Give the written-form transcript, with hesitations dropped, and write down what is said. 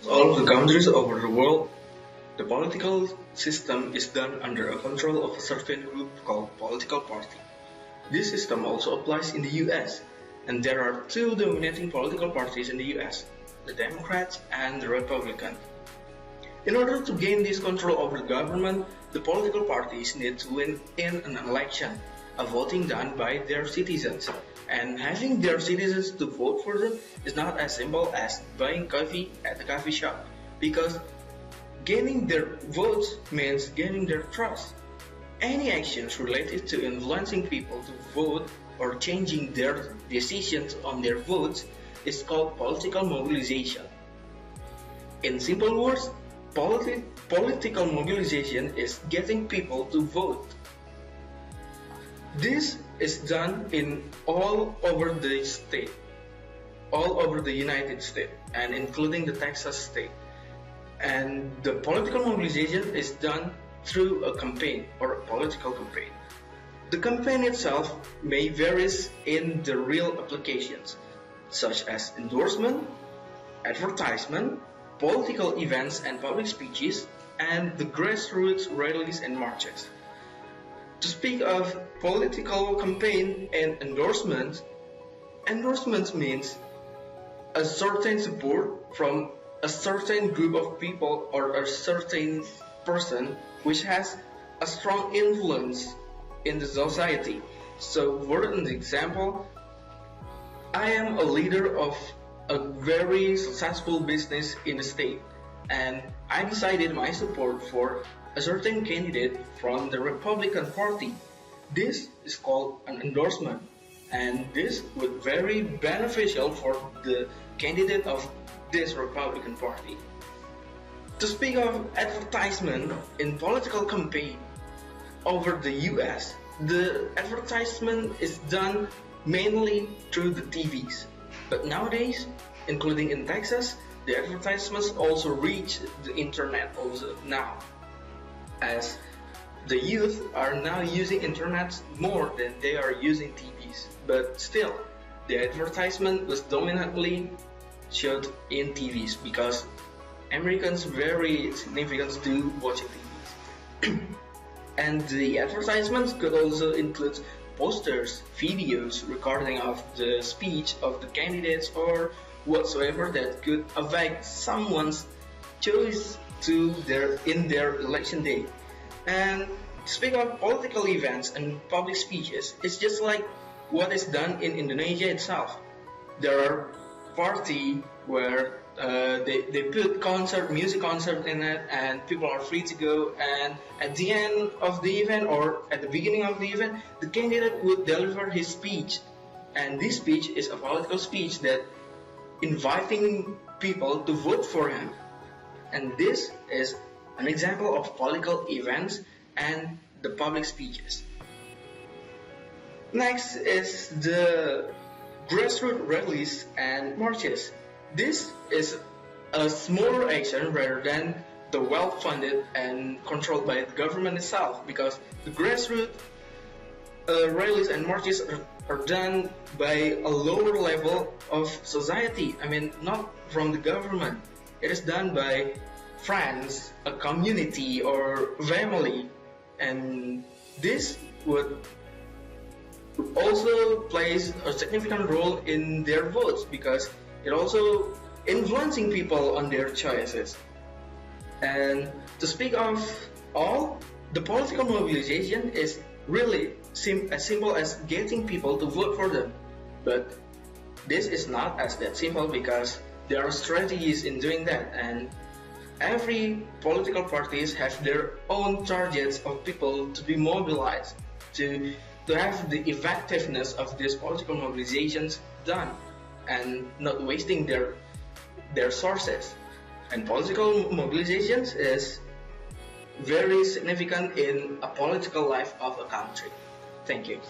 all of the countries over the world, the political system is done under a control of a certain group called political party. This system also applies in the US, and there are two dominating political parties in the US, the Democrats and the Republicans. In order to gain this control over the government, the political parties need to win in an election, a voting done by their citizens. And having their citizens to vote for them is not as simple as buying coffee at the coffee shop, because gaining their votes means gaining their trust. Any actions related to influencing people to vote or changing their decisions on their votes is called political mobilization. In simple words, political mobilization is getting people to vote. This is done in all over the state, all over the United States, and including the Texas state. And the political mobilization is done through a campaign or a political campaign. The campaign itself may vary in the real applications, such as endorsement, advertisement, political events and public speeches, and the grassroots rallies and marches. To speak of political campaign and endorsements means a certain support from a certain group of people or a certain person which has a strong influence in the society. So for an example, I am a leader of a very successful business in the state, and I decided my support for a certain candidate from the Republican Party. This is called an endorsement, and this would be very beneficial for the candidate of this Republican Party. To speak of advertisement in political campaign over the US, the advertisement is done mainly through the TVs. But nowadays, including in Texas, the advertisements also reach the internet also now, as the youth are now using internet more than they are using TVs. But still, the advertisement was dominantly showed in TVs because Americans very significant to watching TVs. And the advertisements could also include posters, videos, recording of the speech of the candidates or whatsoever that could affect someone's choice in their election day. And to speak of political events and public speeches, it's just like what is done in Indonesia itself. There are parties where they put music concert in it, and people are free to go, and at the end of the event or at the beginning of the event, the candidate would deliver his speech, and this speech is a political speech that inviting people to vote for him. And this is an example of political events and the public speeches. Next is the grassroots rallies and marches. This is a smaller action rather than the well-funded and controlled by the government itself, because the grassroots rallies and marches are done by a lower level of society. I mean, not from the government. It is done by friends, a community, or family, and this would also plays a significant role in their votes because it also influencing people on their choices. And to speak of all, the political mobilization is really as simple as getting people to vote for them. But this is not as that simple because there are strategies in doing that, and every political parties have their own targets of people to be mobilized to have the effectiveness of these political mobilizations done and not wasting their sources. And political mobilizations is very significant in a political life of a country. Thank you.